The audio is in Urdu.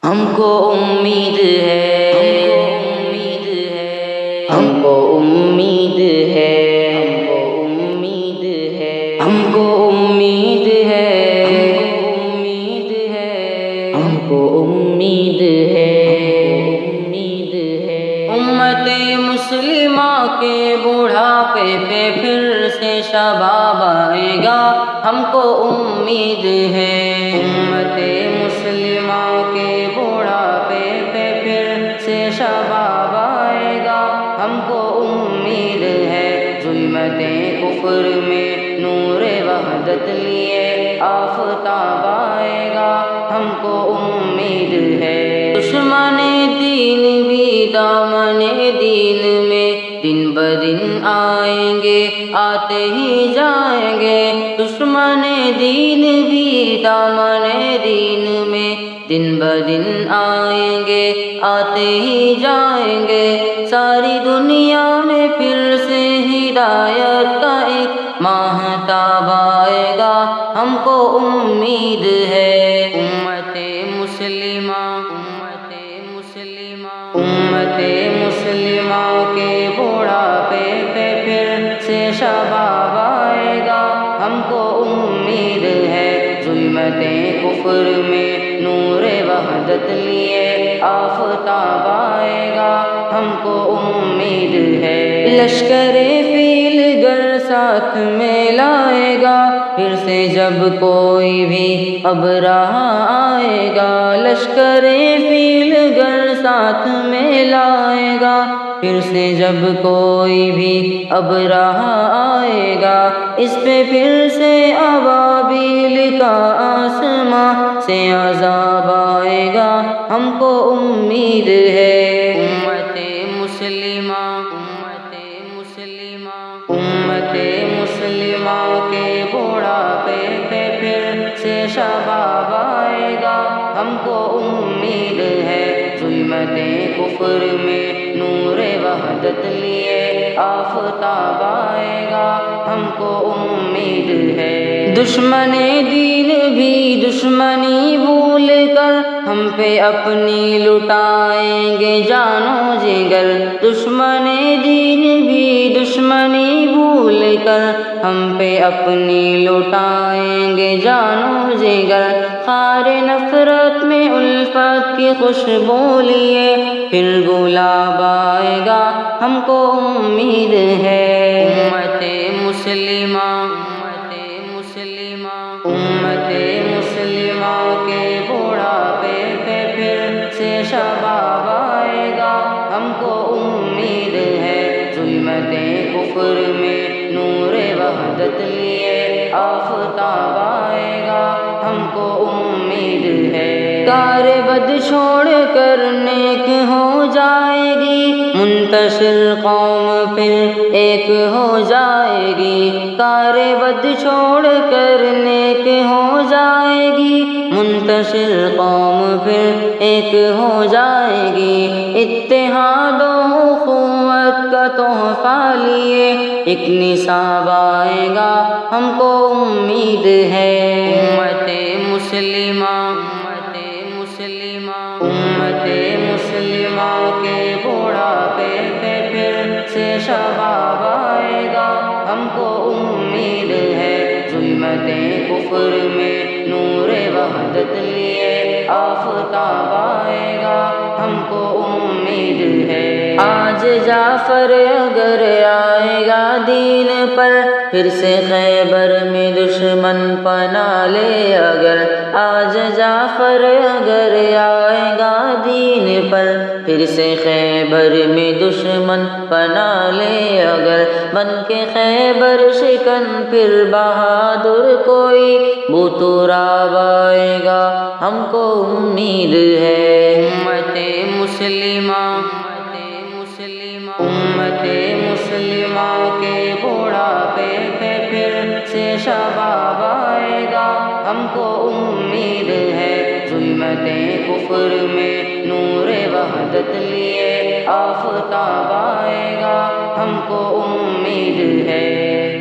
ہم کو امید ہے، ہم کو امید ہے، ہم کو امید ہے، ہم کو امید ہے، امت مسلمہ کے بڑھاپے پہ پھر سے شباب آئے گا، ہم کو امید ہے۔ امت مسلمہ کے بڑھاپے پہ پھر سے شباب آئے گا، ہم کو امید ہے۔ ظلمت کفر میں نور وحدت لیے آفتاب آئے گا، ہم کو امید ہے۔ دشمن دین بھی دامن دین میں دن بدن آئیں گے، آتے ہی جائیں گے۔ دشمن دین بھی دامن دین میں دن بدن آئیں گے، آتے ہی جائیں گے۔ ساری دنیا میں پھر سے ہدایت کا ایک ماہتاب آئے گا، ہم کو امید ہے۔ امت مسلمہ، امت مسلمہ کے بڑھاپے پہ پھر سے شباب آئے گا، ہم کو امید ہے۔ ظلمت کفر میں نور وحدت لیے آفتاب آئے گا، ہم کو امید ہے۔ لشکر فیل گر ساتھ میں لائے گا، پھر سے جب کوئی بھی ابرہہ آئے گا۔ لشکر فیل گر ساتھ میں لائے گا، پھر سے جب کوئی بھی ابرہہ آئے گا۔ اس پہ پھر سے ابابیل کا آسماں سے عذاب آئے گا، ہم کو امید ہے۔ امت مسلمہ، امت مسلمہ کے بڑھاپے پہ پھر سے شباب آئے گا، ہم کو امید ہے۔ ظلمت کفر میں نور وحدت لیے آفتاب آئے گا، ہم کو امید ہے۔ دشمن دین بھی دشمنی بھول کر ہم پہ اپنی لٹائیں گے جان و جگر۔ دشمن دین بھی دشمنی بھول کر ہم پہ اپنی لٹائیں گے جان و جگر۔ خار نفرت میں الفت کی خوشبو لیے پھر گلاب آئے گا، ہم کو امید ہے۔ امت مسلمہ، امت مسلمہ کے بڑھاپے پہ پھر سے شباب آئے گا، ہم کو امید ہے۔ ظلمت کفر میں نور وحدت لیے آفتاب آئے گا، ہم کو امید ہے۔ کار بد چھوڑ کر نیک ہو جائے گی، منتشر قوم پھر ایک ہو جائے گی۔ کار بد چھوڑ کر نیک ہو جائے گی، منتشر قوم پھر ایک ہو جائے گی۔ اتحاد و اخوت کا تحفہ لیے ایک نصاب آئے گا، ہم کو امید ہے۔ امت مسلمہ، امت مسلمہ کے بڑھاپے پہ پھر سے شباب آئے گا، ہم کو امید ہے۔ ظلمت کفر میں نور وحدت لیے آفتاب آئے گا، ہم کو امید ہے۔ آج جعفر اگر آئے گا دین پر، پھر سے خیبر میں دشمن پناہ لے اگر۔ آج جعفر اگر آئے گا دین پر، پھر سے خیبر میں دشمن پناہ لے اگر۔ بن کے خیبر شکن پھر بہادر کوئی بوتراب آئے گا، ہم کو امید ہے۔ امت مسلمہ، امت مسلمہ کے بڑھاپے پہ پھر سے شباب آئے گا، ہم کو امید ہے۔ ظلمت کفر میں نور وحدت لیے آفتاب آئے گا، ہم کو امید ہے۔